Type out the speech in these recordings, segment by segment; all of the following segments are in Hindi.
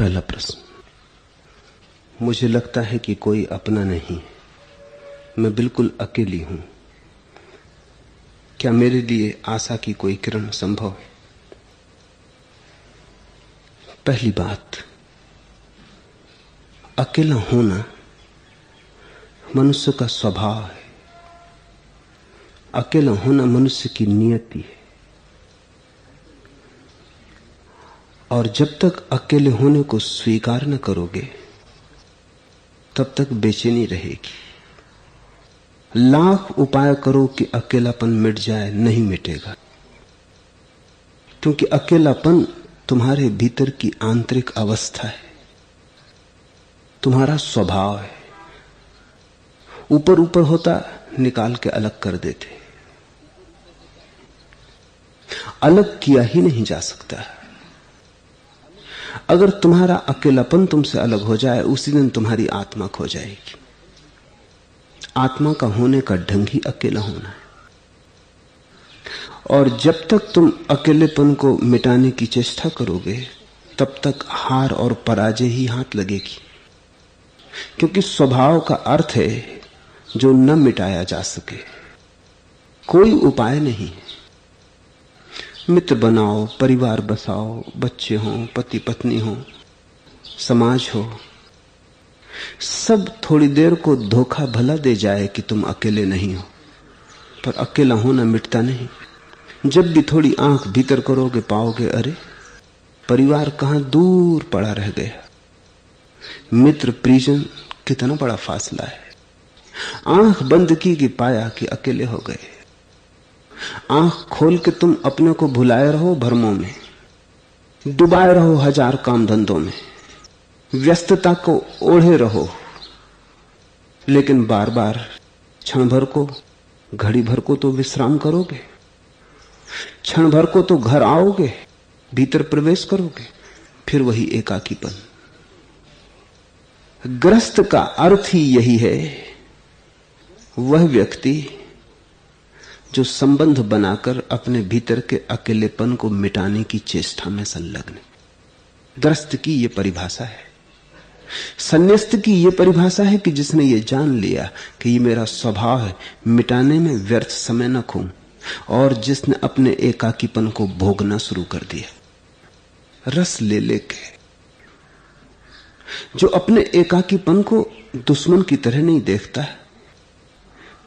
पहला प्रश्न, मुझे लगता है कि कोई अपना नहीं, मैं बिल्कुल अकेली हूं। क्या मेरे लिए आशा की कोई किरण संभव है? पहली बात, अकेला होना मनुष्य का स्वभाव है। अकेला होना मनुष्य की नियति है। और जब तक अकेले होने को स्वीकार न करोगे तब तक बेचैनी रहेगी। लाख उपाय करो कि अकेलापन मिट जाए, नहीं मिटेगा। क्योंकि अकेलापन तुम्हारे भीतर की आंतरिक अवस्था है, तुम्हारा स्वभाव है। ऊपर ऊपर होता, निकाल के अलग कर देते। अलग किया ही नहीं जा सकता। अगर तुम्हारा अकेलापन तुमसे अलग हो जाए, उसी दिन तुम्हारी आत्मा खो जाएगी। आत्मा का होने का ढंग ही अकेला होना है। और जब तक तुम अकेलेपन को मिटाने की चेष्टा करोगे तब तक हार और पराजय ही हाथ लगेगी। क्योंकि स्वभाव का अर्थ है जो न मिटाया जा सके। कोई उपाय नहीं। मित्र बनाओ, परिवार बसाओ, बच्चे हों, पति पत्नी हो, समाज हो, सब थोड़ी देर को धोखा भला दे जाए कि तुम अकेले नहीं हो, पर अकेला होना मिटता नहीं। जब भी थोड़ी आंख भीतर करोगे पाओगे, अरे परिवार कहां दूर पड़ा रह गया। मित्र परिजन कितना बड़ा फासला है। आंख बंद की कि पाया कि अकेले हो गए। आंख खोल के तुम अपने को भुलाए रहो भ्रमों में, डुबाए रहो हजार काम धंधों में, व्यस्तता को ओढ़े रहो, लेकिन बार बार क्षण भर को, घड़ी भर को तो विश्राम करोगे। क्षण भर को तो घर आओगे, भीतर प्रवेश करोगे, फिर वही एकाकीपन। ग्रस्त का अर्थ ही यही है। वह व्यक्ति जो संबंध बनाकर अपने भीतर के अकेलेपन को मिटाने की चेष्टा में संलग्न है। ग्रस्त की यह परिभाषा है। संन्यास्त की यह परिभाषा है कि जिसने ये जान लिया कि ये मेरा स्वभाव है, मिटाने में व्यर्थ समय न खो, और जिसने अपने एकाकीपन को भोगना शुरू कर दिया रस ले लेके। जो अपने एकाकीपन को दुश्मन की तरह नहीं देखता,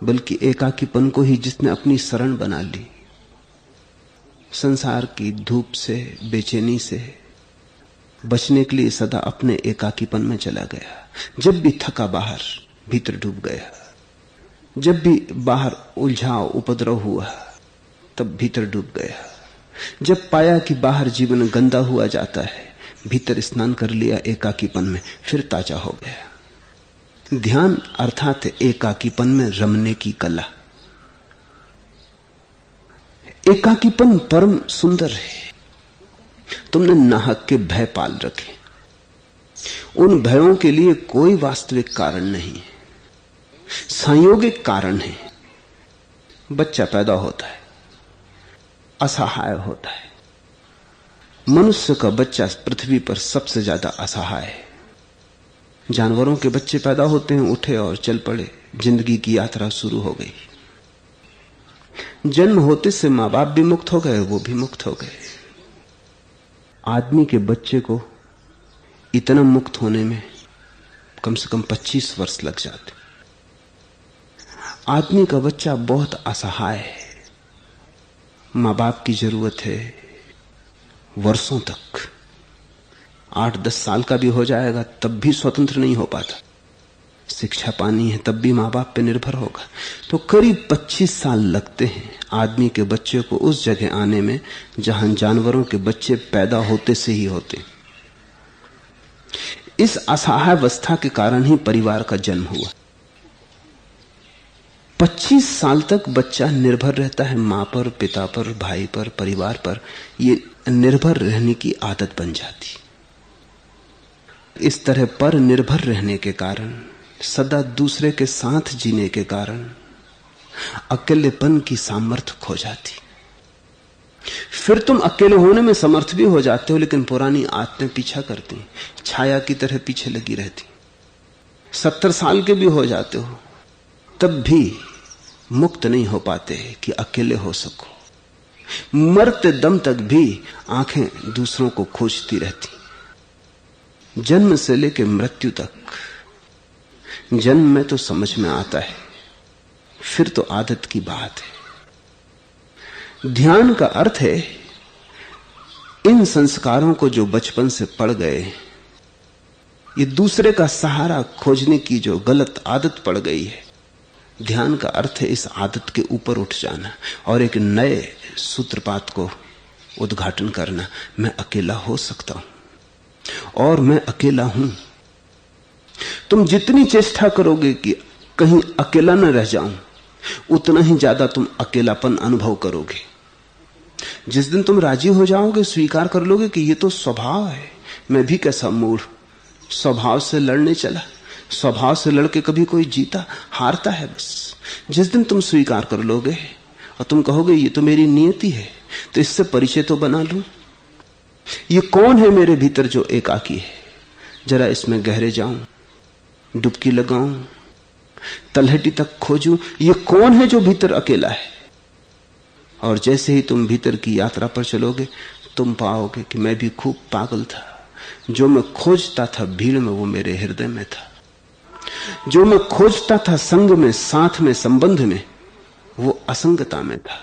बल्कि एकाकीपन को ही जिसने अपनी शरण बना ली। संसार की धूप से, बेचैनी से बचने के लिए सदा अपने एकाकीपन में चला गया। जब भी थका बाहर, भीतर डूब गया। जब भी बाहर उलझाव उपद्रव हुआ, तब भीतर डूब गया। जब पाया कि बाहर जीवन गंदा हुआ जाता है, भीतर स्नान कर लिया एकाकीपन में, फिर ताजा हो गया। ध्यान अर्थात एकाकीपन में रमने की कला। एकाकीपन परम सुंदर है। तुमने नाहक के भय पाल रखे। उन भयों के लिए कोई वास्तविक कारण नहीं है, संयोगिक कारण है। बच्चा पैदा होता है, असहाय होता है। मनुष्य का बच्चा पृथ्वी पर सबसे ज्यादा असहाय है। जानवरों के बच्चे पैदा होते हैं, उठे और चल पड़े, जिंदगी की यात्रा शुरू हो गई। जन्म होते से मां बाप भी मुक्त हो गए, वो भी मुक्त हो गए। आदमी के बच्चे को इतना मुक्त होने में कम से कम 25 वर्ष लग जाते। आदमी का बच्चा बहुत असहाय है। मां बाप की जरूरत है वर्षों तक। 8-10 साल का भी हो जाएगा तब भी स्वतंत्र नहीं हो पाता। शिक्षा पानी है तब भी मां बाप पे निर्भर होगा। तो करीब 25 साल लगते हैं आदमी के बच्चे को उस जगह आने में जहां जानवरों के बच्चे पैदा होते से ही होते। इस असहाय अवस्था के कारण ही परिवार का जन्म हुआ। 25 साल तक बच्चा निर्भर रहता है मां पर, पिता पर, भाई पर, परिवार पर। ये निर्भर रहने की आदत बन जाती। इस तरह पर निर्भर रहने के कारण, सदा दूसरे के साथ जीने के कारण अकेलेपन की सामर्थ्य खो जाती। फिर तुम अकेले होने में समर्थ भी हो जाते हो, लेकिन पुरानी आदतें पीछा करती, छाया की तरह पीछे लगी रहती। 70 साल के भी हो जाते हो, तब भी मुक्त नहीं हो पाते कि अकेले हो सको। मरते दम तक भी आंखें दूसरों को खोजती रहती। जन्म से लेकर मृत्यु तक। जन्म में तो समझ में आता है, फिर तो आदत की बात है। ध्यान का अर्थ है इन संस्कारों को जो बचपन से पड़ गए, ये दूसरे का सहारा खोजने की जो गलत आदत पड़ गई है, ध्यान का अर्थ है इस आदत के ऊपर उठ जाना और एक नए सूत्रपात को उद्घाटन करना। मैं अकेला हो सकता हूं और मैं अकेला हूं। तुम जितनी चेष्टा करोगे कि कहीं अकेला न रह जाऊं, उतना ही ज्यादा तुम अकेलापन अनुभव करोगे। जिस दिन तुम राजी हो जाओगे, स्वीकार कर लोगे कि ये तो स्वभाव है, मैं भी कैसा मूढ़, स्वभाव से लड़ने चला, स्वभाव से लड़के कभी कोई जीता हारता है बस। जिस दिन तुम स्वीकार कर लोगे और तुम कहोगे ये तो मेरी नियति है, तो इससे परिचय तो बना लूं। ये कौन है मेरे भीतर जो एकाकी है, जरा इसमें गहरे जाऊं, डुबकी लगाऊं, तलहटी तक खोजूं। ये कौन है जो भीतर अकेला है? और जैसे ही तुम भीतर की यात्रा पर चलोगे, तुम पाओगे कि मैं भी खूब पागल था। जो मैं खोजता था भीड़ में, वो मेरे हृदय में था। जो मैं खोजता था संग में, साथ में, संबंध में, वो असंगता में था।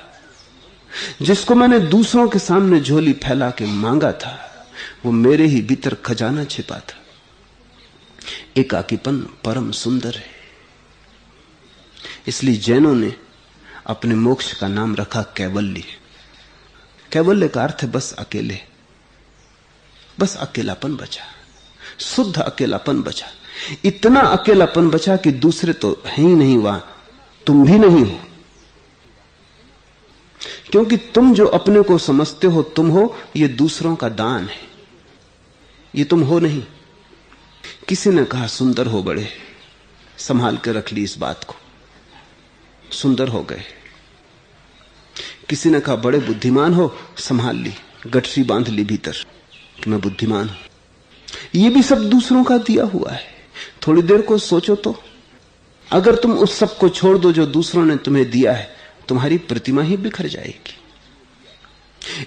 जिसको मैंने दूसरों के सामने झोली फैला के मांगा था, वो मेरे ही भीतर खजाना छिपा था। एकाकीपन परम सुंदर है। इसलिए जैनों ने अपने मोक्ष का नाम रखा कैवल्य। कैवल्य का अर्थ है बस अकेले, बस अकेलापन बचा, शुद्ध अकेलापन बचा। इतना अकेलापन बचा कि दूसरे तो है ही नहीं, वहां तुम भी नहीं हो। क्योंकि तुम जो अपने को समझते हो तुम हो, ये दूसरों का दान है, ये तुम हो नहीं। किसी ने कहा सुंदर हो बड़े, संभाल के रख ली इस बात को, सुंदर हो गए। किसी ने कहा बड़े बुद्धिमान हो, संभाल ली, गठरी बांध ली भीतर कि मैं बुद्धिमान हूं। ये भी सब दूसरों का दिया हुआ है। थोड़ी देर को सोचो तो, अगर तुम उस सब को छोड़ दो जो दूसरों ने तुम्हें दिया है, तुम्हारी प्रतिमा ही बिखर जाएगी।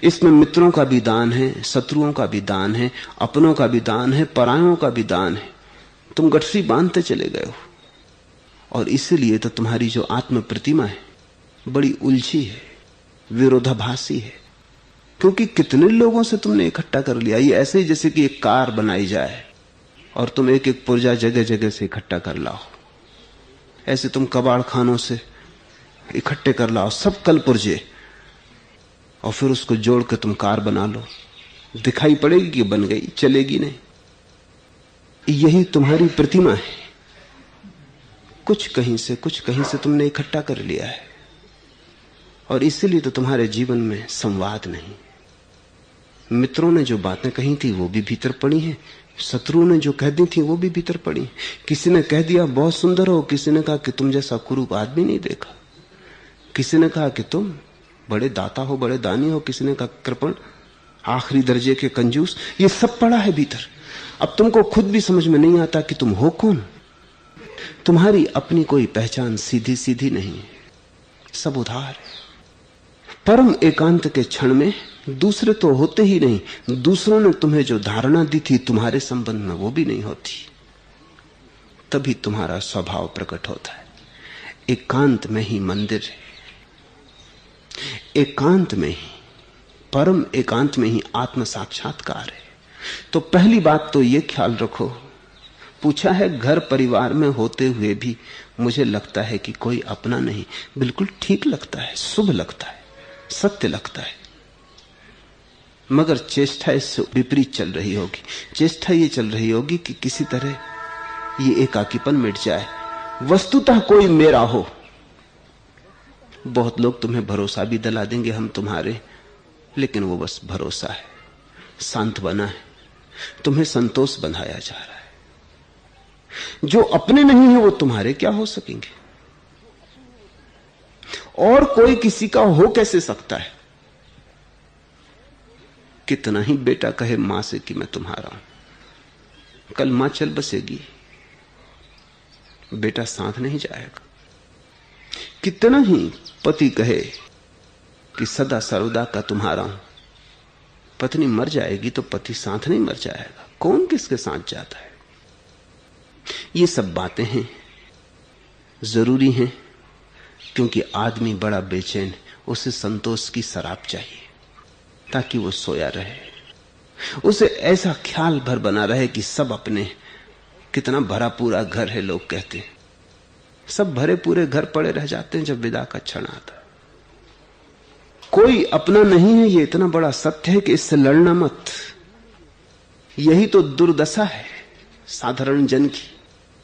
इसमें मित्रों का भी दान है, शत्रुओं का भी दान है, अपनों का भी दान है, परायों का भी दान है। तुम गठरी बांधते चले गए हो, और इसीलिए तो तुम्हारी जो आत्म प्रतिमा है बड़ी उलझी है, विरोधाभासी है। क्योंकि कितने लोगों से तुमने इकट्ठा कर लिया। ये ऐसे ही जैसे कि एक कार बनाई जाए और तुम एक एक पुर्जा जगह जगह से इकट्ठा कर लाओ। ऐसे तुम कबाड़ खानों से इकट्ठे कर लाओ सब कल पुर्जे, और फिर उसको जोड़ के तुम कार बना लो। दिखाई पड़ेगी कि बन गई, चलेगी नहीं। यही तुम्हारी प्रतिमा है। कुछ कहीं से तुमने इकट्ठा कर लिया है, और इसीलिए तो तुम्हारे जीवन में संवाद नहीं। मित्रों ने जो बातें कही थी वो भी भीतर पड़ी हैं, शत्रुओं ने जो कह दी थी वो भी भीतर पड़ी। किसी ने कह दिया बहुत सुंदर हो, किसी ने कहा कि तुम जैसा कुरूप आदमी नहीं देखा, किसी ने कहा कि तुम बड़े दाता हो, बड़े दानी हो, किसी ने कहा कृपण, आखिरी दर्जे के कंजूस। ये सब पड़ा है भीतर। अब तुमको खुद भी समझ में नहीं आता कि तुम हो कौन। तुम्हारी अपनी कोई पहचान सीधी सीधी नहीं है, सब उधार है। परम एकांत के क्षण में दूसरे तो होते ही नहीं, दूसरों ने तुम्हें जो धारणा दी थी तुम्हारे संबंध में वो भी नहीं होती। तभी तुम्हारा स्वभाव प्रकट होता है। एकांत में ही मंदिर है, एकांत में ही, परम एकांत में ही आत्म साक्षात्कार है। तो पहली बात तो ये ख्याल रखो, पूछा है घर परिवार में होते हुए भी मुझे लगता है कि कोई अपना नहीं। बिल्कुल ठीक लगता है, शुभ लगता है, सत्य लगता है, मगर चेष्टा इससे विपरीत चल रही होगी। चेष्टा ये चल रही होगी कि किसी तरह ये एकाकीपन मिट जाए, वस्तुतः कोई मेरा हो। बहुत लोग तुम्हें भरोसा भी दिला देंगे हम तुम्हारे, लेकिन वो बस भरोसा है, सांत्वना है, तुम्हें संतोष बंधाया जा रहा है। जो अपने नहीं है वो तुम्हारे क्या हो सकेंगे, और कोई किसी का हो कैसे सकता है। कितना ही बेटा कहे मां से कि मैं तुम्हारा हूं, कल मां चल बसेगी, बेटा साथ नहीं जाएगा। कितना ही पति कहे कि सदा सर्वदा का तुम्हारा हूं, पत्नी मर जाएगी तो पति साथ नहीं मर जाएगा। कौन किसके साथ जाता है? ये सब बातें हैं, जरूरी हैं, क्योंकि आदमी बड़ा बेचैन, उसे संतोष की शराब चाहिए ताकि वो सोया रहे, उसे ऐसा ख्याल भर बना रहे कि सब अपने, कितना भरा पूरा घर है। लोग कहते हैं सब भरे पूरे घर पड़े रह जाते हैं जब विदा का क्षण आता है। कोई अपना नहीं है, ये इतना बड़ा सत्य है कि इससे लड़ना मत। यही तो दुर्दशा है साधारण जन की।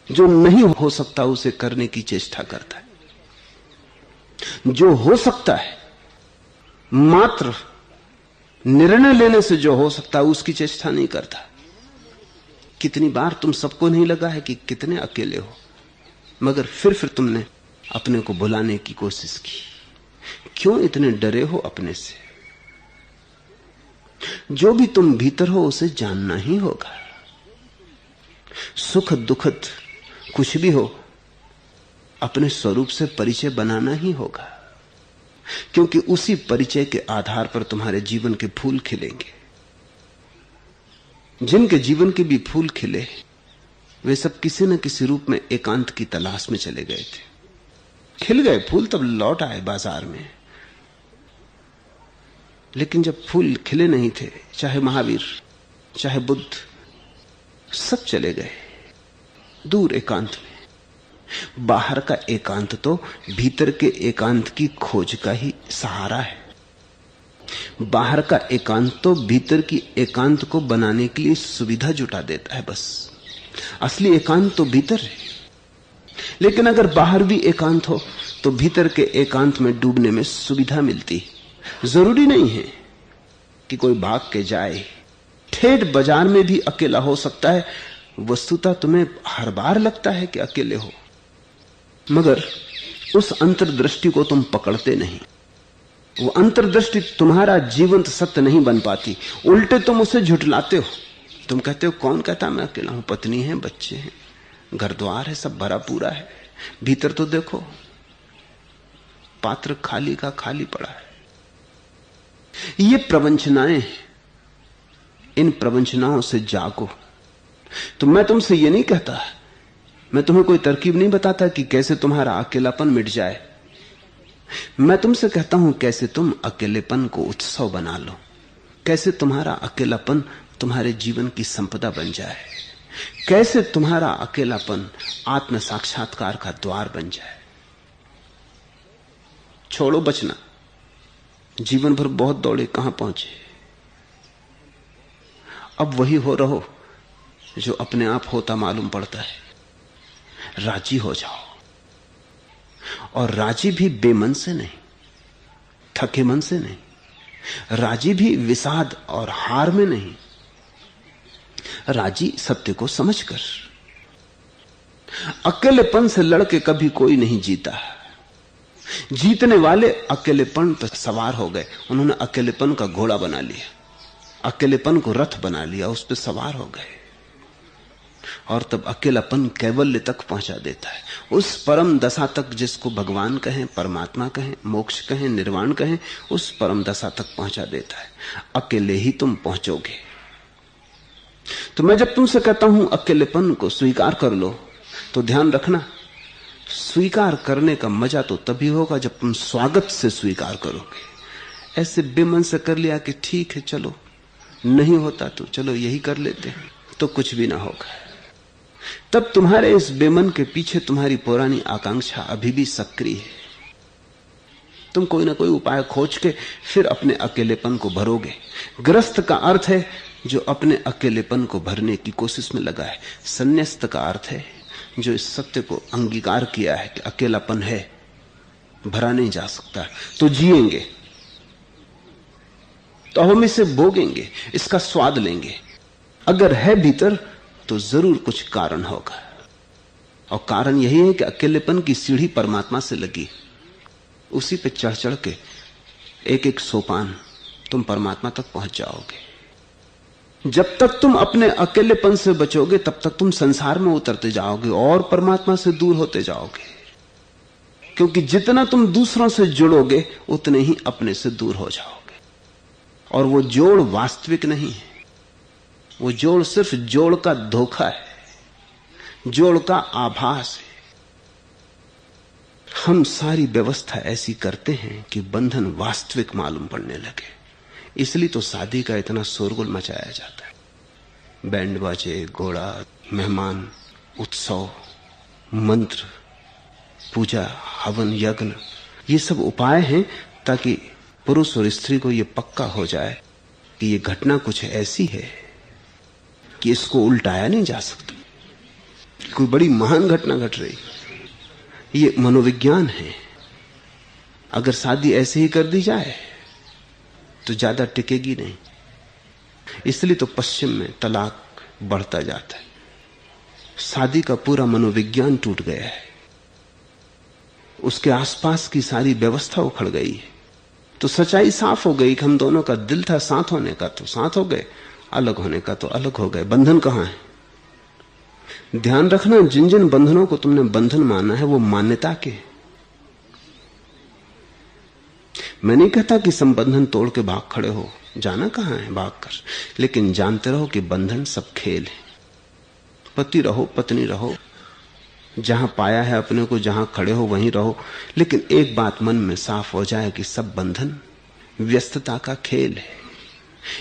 जो नहीं हो सकता उसे करने की चेष्टा करता है, जो हो सकता है मात्र निर्णय लेने से जो हो सकता है उसकी चेष्टा नहीं करता। कितनी बार तुम सबको नहीं लगा है कि कितने अकेले हो, मगर फिर तुमने अपने को भुलाने की कोशिश की। क्यों इतने डरे हो अपने से? जो भी तुम भीतर हो उसे जानना ही होगा। सुख दुखद कुछ भी हो, अपने स्वरूप से परिचय बनाना ही होगा, क्योंकि उसी परिचय के आधार पर तुम्हारे जीवन के फूल खिलेंगे। जिनके जीवन के भी फूल खिले वे सब किसी न किसी रूप में एकांत की तलाश में चले गए थे। खिल गए फूल तब लौट आए बाजार में, लेकिन जब फूल खिले नहीं थे, चाहे महावीर चाहे बुद्ध, सब चले गए दूर एकांत में। बाहर का एकांत तो भीतर के एकांत की खोज का ही सहारा है। बाहर का एकांत तो भीतर की एकांत को बनाने के लिए सुविधा जुटा देता है बस। असली एकांत तो भीतर है। लेकिन अगर बाहर भी एकांत हो तो भीतर के एकांत में डूबने में सुविधा मिलती है। जरूरी नहीं है कि कोई भाग के जाए, ठेठ बाजार में भी अकेला हो सकता है। वस्तुतः तुम्हें हर बार लगता है कि अकेले हो, मगर उस अंतर्दृष्टि को तुम पकड़ते नहीं। वो अंतर्दृष्टि तुम्हारा जीवंत सत्य नहीं बन पाती, उल्टे तुम उसे झुठलाते हो। तुम कहते हो कौन कहता मैं अकेला हूं, पत्नी है, बच्चे हैं, घर द्वार है, सब भरा पूरा है। भीतर तो देखो पात्र खाली का खाली पड़ा है। ये प्रवंचनाएं, इन प्रवंचनाओं से जागो। तो मैं तुमसे ये नहीं कहता, मैं तुम्हें कोई तरकीब नहीं बताता कि कैसे तुम्हारा अकेलापन मिट जाए। मैं तुमसे कहता हूं कैसे तुम अकेलेपन को उत्सव बना लो, कैसे तुम्हारा अकेलापन तुम्हारे जीवन की संपदा बन जाए, कैसे तुम्हारा अकेलापन आत्म साक्षात्कार का द्वार बन जाए। छोड़ो बचना, जीवन भर बहुत दौड़े, कहां पहुंचे। अब वही हो रहो जो अपने आप होता मालूम पड़ता है। राजी हो जाओ, और राजी भी बेमन से नहीं, थके मन से नहीं, राजी भी विषाद और हार में नहीं, राजी सत्य को समझकर। अकेलेपन से लड़के कभी कोई नहीं जीता। जीतने वाले अकेलेपन पर सवार हो गए, उन्होंने अकेलेपन का घोड़ा बना लिया, अकेलेपन को रथ बना लिया, उस पर सवार हो गए, और तब अकेलापन कैवल्य तक पहुंचा देता है, उस परम दशा तक जिसको भगवान कहें, परमात्मा कहें, मोक्ष कहें, निर्वाण कहें, उस परम दशा तक पहुंचा देता है। अकेले ही तुम पहुंचोगे। तो मैं जब तुमसे कहता हूं अकेलेपन को स्वीकार कर लो, तो ध्यान रखना, स्वीकार करने का मजा तो तभी होगा जब तुम स्वागत से स्वीकार करोगे। ऐसे बेमन से कर लिया कि ठीक है चलो, नहीं होता तो चलो यही कर लेते हैं, तो कुछ भी ना होगा। तब तुम्हारे इस बेमन के पीछे तुम्हारी पुरानी आकांक्षा अभी भी सक्रिय है। तुम कोई ना कोई उपाय खोज के फिर अपने अकेलेपन को भरोगे। ग्रस्त का अर्थ है जो अपने अकेलेपन को भरने की कोशिश में लगा है। संन्यास्त का अर्थ है जो इस सत्य को अंगीकार किया है कि अकेलापन है, भरा नहीं जा सकता, तो जिएंगे, तो हम इसे भोगेंगे, इसका स्वाद लेंगे। अगर है भीतर तो जरूर कुछ कारण होगा, और कारण यही है कि अकेलेपन की सीढ़ी परमात्मा से लगी, उसी पे चढ़ चढ़ के एक एक सोपान तुम परमात्मा तक पहुंच जाओगे। जब तक तुम अपने अकेलेपन से बचोगे तब तक तुम संसार में उतरते जाओगे और परमात्मा से दूर होते जाओगे, क्योंकि जितना तुम दूसरों से जुड़ोगे उतने ही अपने से दूर हो जाओगे। और वो जोड़ वास्तविक नहीं है, वो जोड़ सिर्फ जोड़ का धोखा है, जोड़ का आभास है। हम सारी व्यवस्था ऐसी करते हैं कि बंधन वास्तविक मालूम पड़ने लगे। इसलिए तो शादी का इतना शोरगुल मचाया जाता है। बैंड बाजे, घोड़ा, मेहमान, उत्सव, मंत्र, पूजा, हवन, यज्ञ, ये सब उपाय हैं ताकि पुरुष और स्त्री को ये पक्का हो जाए कि ये घटना कुछ ऐसी है कि इसको उल्टाया नहीं जा सकता, कोई बड़ी महान घटना घट रही। ये मनोविज्ञान है। अगर शादी ऐसे ही कर दी जाए तो ज्यादा टिकेगी नहीं। इसलिए तो पश्चिम में तलाक बढ़ता जाता है। शादी का पूरा मनोविज्ञान टूट गया है, उसके आसपास की सारी व्यवस्था उखड़ गई है। तो सच्चाई साफ हो गई कि हम दोनों का दिल था साथ होने का तो साथ हो गए, अलग होने का तो अलग हो गए। बंधन कहां है? ध्यान रखना, जिन जिन बंधनों को तुमने बंधन माना है वो मान्यता के। मैं नहीं कहता कि संबंधन तोड़ के भाग खड़े हो, जाना कहां है भाग कर, लेकिन जानते रहो कि बंधन सब खेल है। पति रहो, पत्नी रहो, जहां पाया है अपने को, जहां खड़े हो वहीं रहो। लेकिन एक बात मन में साफ हो जाए कि सब बंधन व्यस्तता का खेल है।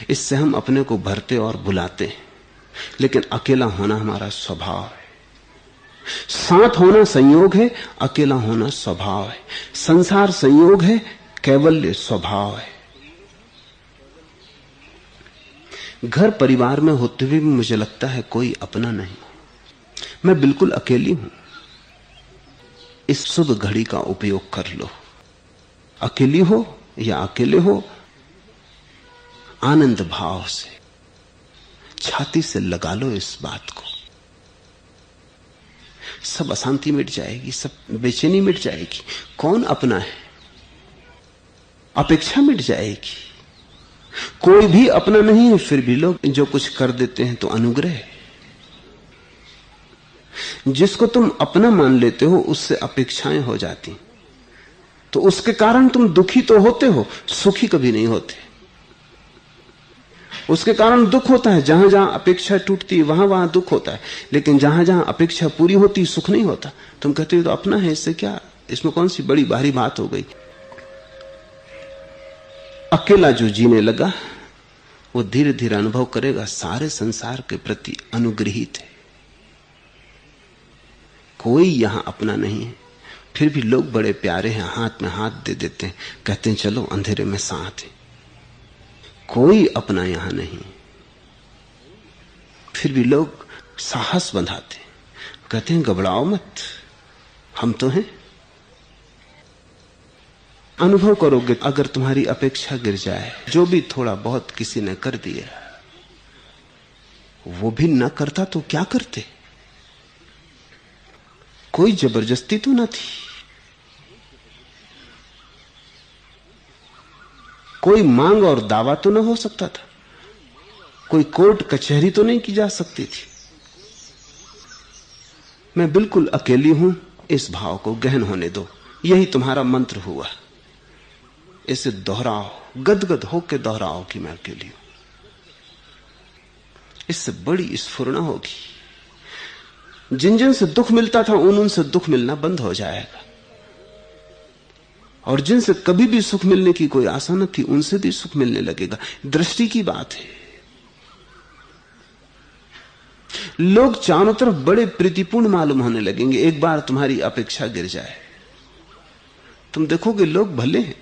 इससे हम अपने को भरते और भुलाते हैं, लेकिन अकेला होना हमारा स्वभाव है। साथ होना संयोग है, अकेला होना स्वभाव है। संसार संयोग है, कैवल्य स्वभाव है। घर परिवार में होते हुए भी मुझे लगता है कोई अपना नहीं, मैं बिल्कुल अकेली हूं। इस शुभ घड़ी का उपयोग कर लो। अकेली हो या अकेले हो, आनंद भाव से छाती से लगा लो इस बात को। सब अशांति मिट जाएगी, सब बेचैनी मिट जाएगी। कौन अपना है? अपेक्षा मिट जाएगी। कोई भी अपना नहीं है, फिर भी लोग जो कुछ कर देते हैं तो अनुग्रह है। जिसको तुम अपना मान लेते हो उससे अपेक्षाएं हो जाती, तो उसके कारण तुम दुखी तो होते हो, सुखी कभी नहीं होते। उसके कारण दुख होता है, जहां जहां अपेक्षा टूटती है वहां वहां दुख होता है, लेकिन जहां जहां अपेक्षा पूरी होती सुख नहीं होता। तुम कहते हो तो अपना है, इससे क्या, इसमें कौन सी बड़ी भारी बात हो गई। अकेला जो जीने लगा वो धीरे धीरे अनुभव करेगा सारे संसार के प्रति अनुग्रहित है। कोई यहां अपना नहीं है, फिर भी लोग बड़े प्यारे हैं, हाथ में हाथ दे देते हैं, कहते हैं चलो अंधेरे में साथ है। कोई अपना यहां नहीं, फिर भी लोग साहस बंधाते हैं, कहते हैं घबराओ मत, हम तो हैं। अनुभव करोगे, अगर तुम्हारी अपेक्षा गिर जाए, जो भी थोड़ा बहुत किसी ने कर दिया, वो भी न करता तो क्या करते? कोई जबरदस्ती तो न थी, कोई मांग और दावा तो न हो सकता था, कोई कोर्ट कचहरी तो नहीं की जा सकती थी। मैं बिल्कुल अकेली हूं, इस भाव को गहन होने दो। यही तुम्हारा मंत्र हुआ। इसे दोहराओ, गदगद होकर दोहराओ कि मैं अकेली हूं। इससे बड़ी स्फुरना होगी। जिन जिन से दुख मिलता था उनसे दुख मिलना बंद हो जाएगा, और जिनसे कभी भी सुख मिलने की कोई आशा न थी उनसे भी सुख मिलने लगेगा। दृष्टि की बात है। लोग चारों तरफ बड़े प्रीतिपूर्ण मालूम होने लगेंगे। एक बार तुम्हारी अपेक्षा गिर जाए, तुम देखोगे लोग भले हैं,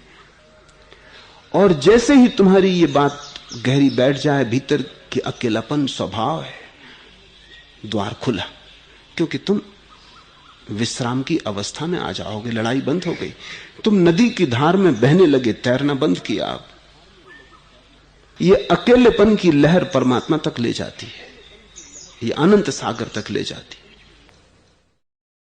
और जैसे ही तुम्हारी ये बात गहरी बैठ जाए भीतर कि अकेलापन स्वभाव है, द्वार खुला, क्योंकि तुम विश्राम की अवस्था में आ जाओगे। लड़ाई बंद हो गई, तुम नदी की धार में बहने लगे, तैरना बंद किया। अब ये अकेलेपन की लहर परमात्मा तक ले जाती है, ये अनंत सागर तक ले जाती।